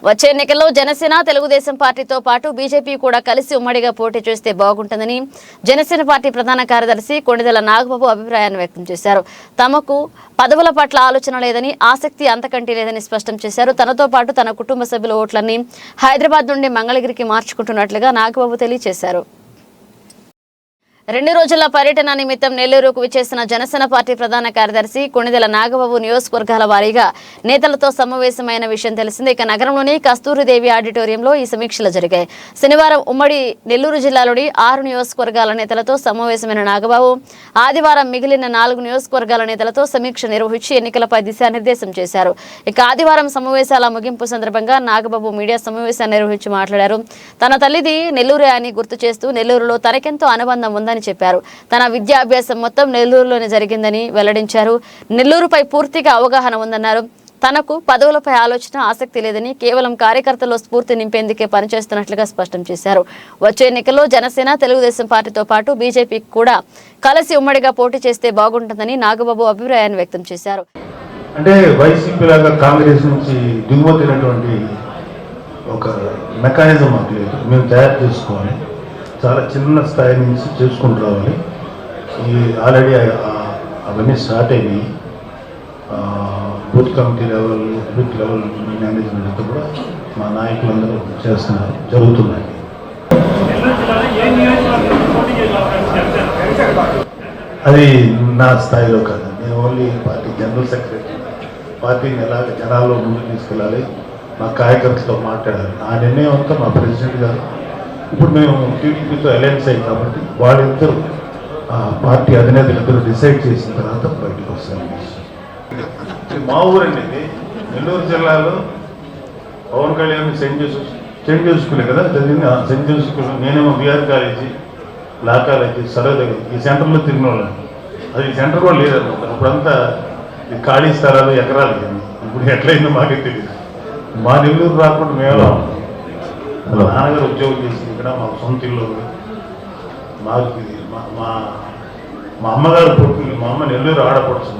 వచ్చే ఎన్నికల్లో జనసేన తెలుగుదేశం పార్టీతో పాటు బీజేపీ కూడా కలిసి ఉమ్మడిగా పోటీ చేస్తే బాగుంటుందని జనసేన పార్టీ ప్రధాన కార్యదర్శి కొణిదెల నాగబాబు అభిప్రాయాన్ని వ్యక్తం చేశారు. తమకు పదవుల పట్ల ఆలోచన లేదని, ఆసక్తి అంతకంటే లేదని స్పష్టం చేశారు. తనతో పాటు తన కుటుంబ సభ్యుల ఓట్లన్నీ హైదరాబాద్ నుండి మంగళగిరికి మార్చుకుంటున్నట్లుగా నాగబాబు తెలియజేశారు. 2 రోజుల పర్యటన నిమిత్తం నెల్లూరుకు విచ్చేసిన జనసేన పార్టీ ప్రధాన కార్యదర్శి కొణిదెల నాగబాబు నియోజకవర్గాల వారీగా నేతలతో సమావేశమైన విషయం తెలిసిందే. ఇక నగరంలోని కస్తూరిదేవి ఆడిటోరియంలో ఈ సమీక్షలు జరిగాయి. శనివారం ఉమ్మడి నెల్లూరు జిల్లాలోని 6 నియోజకవర్గాల నేతలతో సమావేశమైన నాగబాబు ఆదివారం మిగిలిన 4 నియోజకవర్గాల నేతలతో సమీక్ష నిర్వహించి ఎన్నికలపై దిశానిర్దేశం చేశారు. ఇక ఆదివారం సమావేశాల ముగింపు సందర్భంగా నాగబాబు మీడియా సమావేశాన్ని నిర్వహించి మాట్లాడారు. తన తల్లిది నెల్లూరే అని గుర్తు చేస్తూ నెల్లూరులో తనకెంతో అనుబంధం ఉందని చెప్పారు. తన విద్యాభ్యాసం మొత్తం నెల్లూరులోనే జరిగిందని వెల్లడించారు. నెల్లూరుపై పూర్తిగా అవగాహన ఉందన్నారు. తనకు పదవులపై ఆలోచన, ఆసక్తి లేదని, కేవలం కార్యకర్తల్లో స్ఫూర్తి నింపేందుకే పనిచేస్తున్నట్లుగా స్పష్టం చేశారు. వచ్చే ఎన్నికల్లో జనసేన తెలుగుదేశం పార్టీతో పాటు బీజేపీ కూడా కలిసి ఉమ్మడిగా పోటీ చేస్తే బాగుంటుందని నాగబాబు అభిప్రాయాన్ని వ్యక్తం చేశారు. అంటే వైసీపీ లాగా కాంగ్రెస్ నుంచి దిగుమతినటువంటి ఒక మెకానిజం మాకు లేదు. మేము తయారు చేసుకోవాలి. చాలా చిన్న స్థాయి నుంచి చేసుకుంటూ రావాలి. ఈ ఆల్రెడీ అవన్నీ స్టార్ట్ అయినాయి. Booth committee level, booth level management కూడా మా నాయకులందరూ చేస్తున్నారు, జరుగుతున్నాయి. అది నా స్థాయిలో కాదు. నేను ఓన్లీ పార్టీ జనరల్ సెక్రటరీ. పార్టీని ఎలాగ జనాల్లో ముందుకు తీసుకెళ్ళాలి, మా కార్యకర్తలతో మాట్లాడాలి. ఆ నిర్ణయం అంతా మా ప్రెసిడెంట్ గారు. ఇప్పుడు మేము టీడీపీతో అలయన్స్ అయ్యి కాబట్టి వాళ్ళిద్దరూ పార్టీ అధినేతలిద్దరూ డిసైడ్ చేసిన తర్వాత బయటకు వస్తాను. మా ఊరండి ఇది. నెల్లూరు జిల్లాలో పవన్ కళ్యాణ్ సెయింట్ జోసెఫ్ స్కూలే కదా చదివింది. Saint Joseph school. నేనేమో బీఆర్ కాలేజీ, లా కాలేజీ, సరోదరి ఈ సెంటర్లో తిరిగిన వాళ్ళని. అది సెంటర్ కూడా లేదన్నమాట. అప్పుడంతా ఖాళీ స్థలాలు, ఎకరాలు. ఇప్పుడు ఎట్లయిందో మాకే తెలియదు. మా నెల్లూరు రాకుండా మేము మా నాన్నగారు ఉద్యోగం చేసింది ఇక్కడ, మాకు సొంత ఇల్లు. మాకు ఇది మా అమ్మగారు పుట్టింది. మా అమ్మ నెల్లూరు ఆడపడుచు.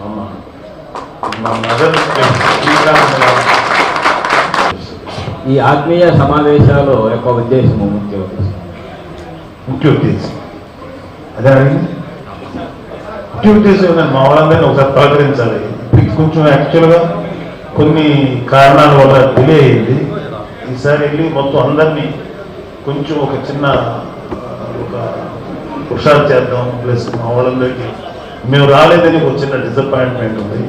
మా మదర్. ఈ ఆత్మీయ సమావేశాలు యొక్క ఉద్దేశము ముఖ్య ఉద్దేశం అదే అడిగింది. ముఖ్య ఉద్దేశం ఏంటంటే మా వాళ్ళందరినీ ఒకసారి పలకరించాలి. ఇప్పుడు కొంచెం యాక్చువల్గా కొన్ని కారణాల వల్ల డిలే అయింది. ఈసారి వెళ్ళి మొత్తం అందరినీ కొంచెం ఒక చిన్న ఒక హుషారు చేద్దాం. ప్లస్ మా వాళ్ళందరికీ మేము రాలేదని ఒక చిన్న డిసప్పాయింట్మెంట్ ఉంది.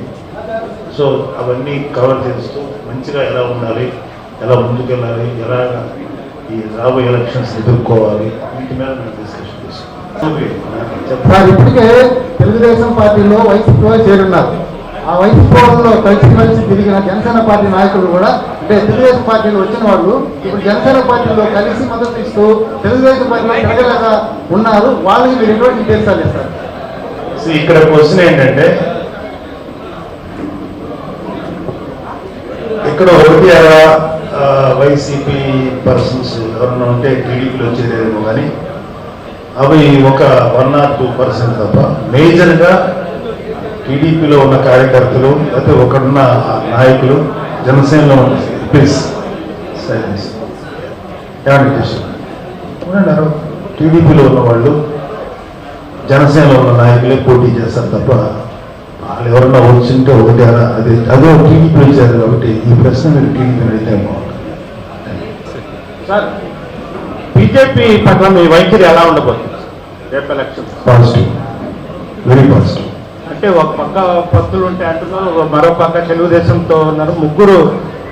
సో అవన్నీ కవర్ చేస్తూ మంచిగా ఎలా ఉండాలి, ఎలా ముందుకెళ్ళాలి, ఎలాగ ఈ రాబోయే ఎలక్షన్స్ ఎదుర్కోవాలి, వీటి మీద మేము డిస్కషన్ చేస్తాం. ఇప్పటికే తెలుగుదేశం పార్టీలో వైసీపీలో చేరున్నారు. ఆ వైసీపీలో కలిసి తిరిగిన జనసేన పార్టీ నాయకులు కూడా, అంటే తెలుగుదేశం పార్టీలో వచ్చిన వాళ్ళు ఇప్పుడు జనసేన పార్టీలో కలిసి మద్దతు ఇస్తూ తెలుగుదేశం పార్టీలో తిరగలేగా ఉన్నారు. వాళ్ళకి మీరు ఎటువంటి నిర్దేశాలు ఇస్తారు? ఇక్కడ క్వశ్చన్ ఏంటంటే, ఇక్కడ ఒకటి అలా వైసీపీ పర్సన్స్ ఎవరన్నా ఉంటే టీడీపీలో వచ్చేదేమో, కానీ అవి ఒక 1 or 2% తప్ప మేజర్గా టీడీపీలో ఉన్న కార్యకర్తలు లేకపోతే ఒకడున్న నాయకులు జనసేనలో ఉన్న ప్లీజ్ సైలెన్స్ ఏమంటారు. టీడీపీలో ఉన్న వాళ్ళు జనసేనలో ఉన్న నాయకులే పోటీ చేస్తారు తప్ప వాళ్ళు ఎవరన్నా వచ్చింటే ఒకటి అదే టీడీపీ వచ్చారు. కాబట్టి ఈ ప్రశ్న మీరు టీడీపీ అడిగితే బాగుంటుంది. సార్, బీజేపీ పట్ల మీ వైఖరి ఎలా ఉండబోతుంది రేపు ఎలక్షన్? Positive, very positive. అంటే ఒక పక్క పొత్తులు ఉంటే అంటున్నారు, మరో పక్క తెలుగుదేశంతో ఉన్నారు. ముగ్గురు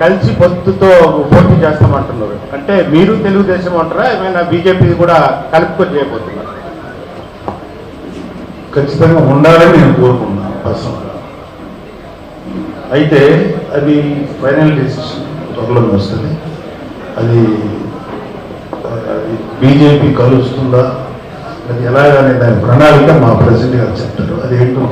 కలిసి పొత్తుతో పోటీ చేస్తామంటున్నారు. అంటే మీరు తెలుగుదేశం అంటారా, ఏమైనా బీజేపీ కూడా కలుపుకొని చేయబోతున్నారు? ఖచ్చితంగా ఉండాలని నేను కోరుకున్నాను పర్సనల్గా. అయితే అది ఫైనల్ డెసిషన్ త్వరలో వస్తుంది. అది బీజేపీ కలుస్తుందా, అది ఎలాగనే దాని ప్రణాళిక మా ప్రెసిడెంట్ గారు చెప్తారు. అది ఏంటో